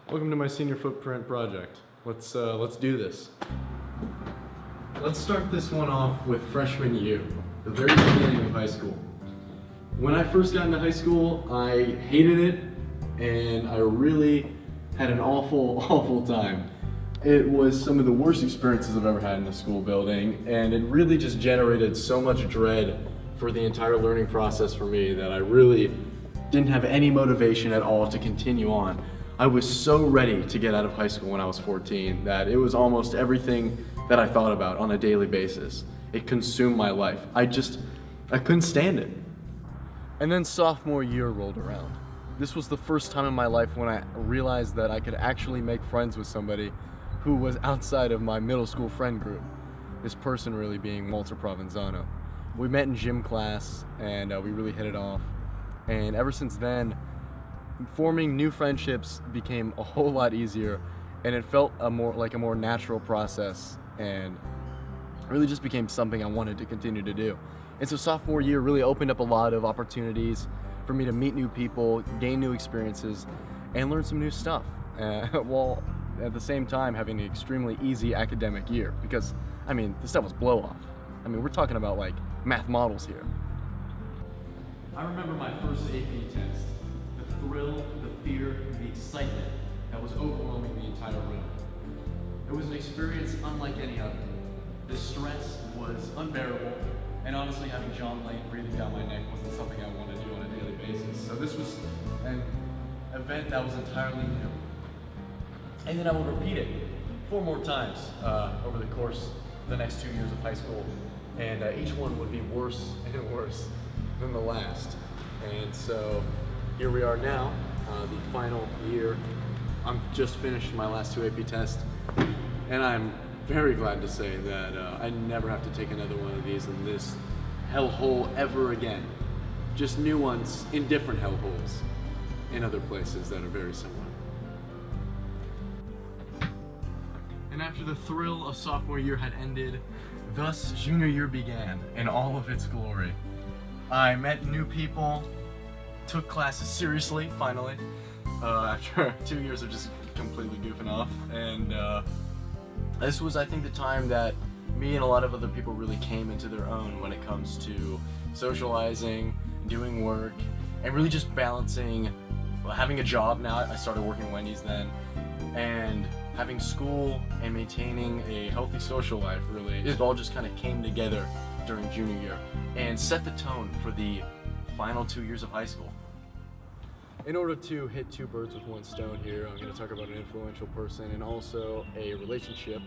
Welcome to my senior footprint project. Let's do this. Let's start this one off with freshman year, the very beginning of high school. When I first got into high school, I hated it, and I really had an awful time. It was some of the worst experiences I've ever had in a school building, and it really just generated so much dread for the entire learning process for me that I really didn't have any motivation at all to continue on. I was so ready to get out of high school when I was 14 that it was almost everything that I thought about on a daily basis. It consumed my life. I couldn't stand it. And then sophomore year rolled around. This was the first time in my life when I realized that I could actually make friends with somebody who was outside of my middle school friend group. This person really being Walter Provenzano. We met in gym class and we really hit it off. And ever since then, forming new friendships became a whole lot easier, and it felt like a more natural process, and really just became something I wanted to continue to do. And so sophomore year really opened up a lot of opportunities for me to meet new people, gain new experiences, and learn some new stuff, while at the same time having an extremely easy academic year, because, I mean, this stuff was blow off. I mean, we're talking about like math models here. I remember my first AP test. The thrill, the fear, the excitement that was overwhelming the entire room. It was an experience unlike any other. The stress was unbearable, and honestly having John Lane breathing down my neck wasn't something I wanted to do on a daily basis. So this was an event that was entirely new. And then I will repeat it 4 more times over the course of the next 2 years of high school, and each one would be worse and worse than the last. And so here we are now, the final year. I'm just finished my last 2 AP tests, and I'm very glad to say that I never have to take another one of these in this hellhole ever again. Just new ones in different hellholes in other places that are very similar. And after the thrill of sophomore year had ended, thus junior year began in all of its glory. I met new people, took classes seriously, finally, after 2 years of just completely goofing off. And this was, I think, the time that me and a lot of other people really came into their own when it comes to socializing, doing work, and really just balancing, having a job now. I started working at Wendy's then, and having school and maintaining a healthy social life. Really, it all just kind of came together during junior year and set the tone for the final 2 years of high school. In order to hit 2 birds with 1 stone here, I'm going to talk about an influential person and also a relationship.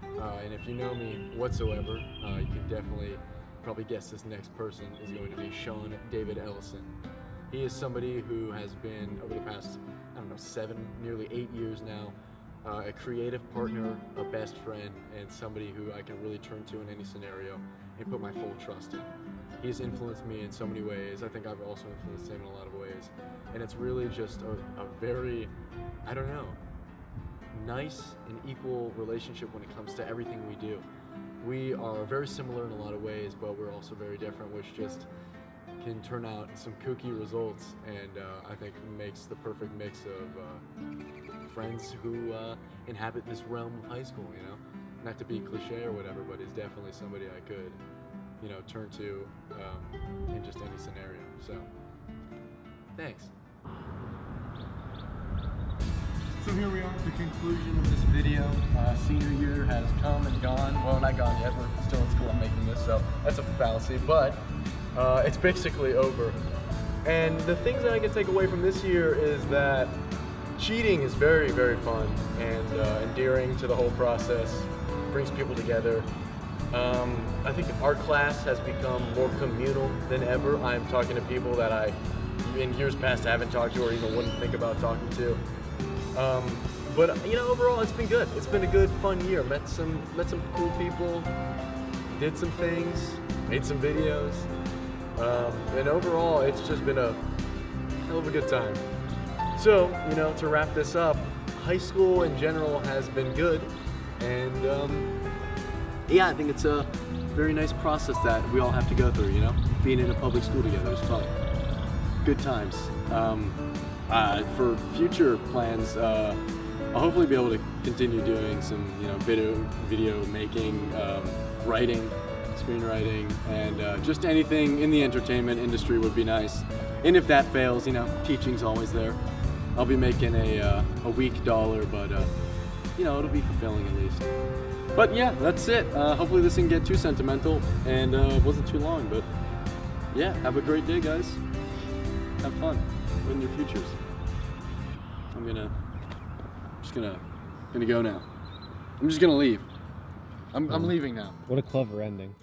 And if you know me whatsoever, you can definitely probably guess this next person is going to be Sean David Ellison. He is somebody who has been, over the past, 7, nearly 8 years now, a creative partner, a best friend, and somebody who I can really turn to in any scenario and put my full trust in. He's influenced me in so many ways. I think I've also influenced him in a lot of ways. And it's really just a very, nice and equal relationship when it comes to everything we do. We are very similar in a lot of ways, but we're also very different, which just can turn out some kooky results, and I think makes the perfect mix of friends who inhabit this realm of high school, Not to be cliche or whatever, but is definitely somebody I could, turn to in just any scenario. So, thanks. So here we are at the conclusion of this video. Senior year has come and gone. Well, not gone yet. We're still in school making this, so that's a fallacy. But it's basically over. And the things that I can take away from this year is that cheating is very, very fun and endearing to the whole process. Brings people together. I think our class has become more communal than ever. I'm talking to people that I, in years past, haven't talked to or even wouldn't think about talking to. But overall, it's been good. It's been a good, fun year. Met some cool people, did some things, made some videos, and overall, it's just been a hell of a good time. So, to wrap this up, high school in general has been good, and I think it's a very nice process that we all have to go through. Being in a public school together is fun. Good times. For future plans, I'll hopefully be able to continue doing some, video making, writing, screenwriting, and just anything in the entertainment industry would be nice. And if that fails, teaching's always there. I'll be making a weak dollar, but it'll be fulfilling at least. But yeah, that's it. Hopefully this didn't get too sentimental and wasn't too long, but yeah, have a great day, guys. Have fun in your futures. I'm just gonna go now. I'm just gonna leave. I'm leaving now. What a clever ending.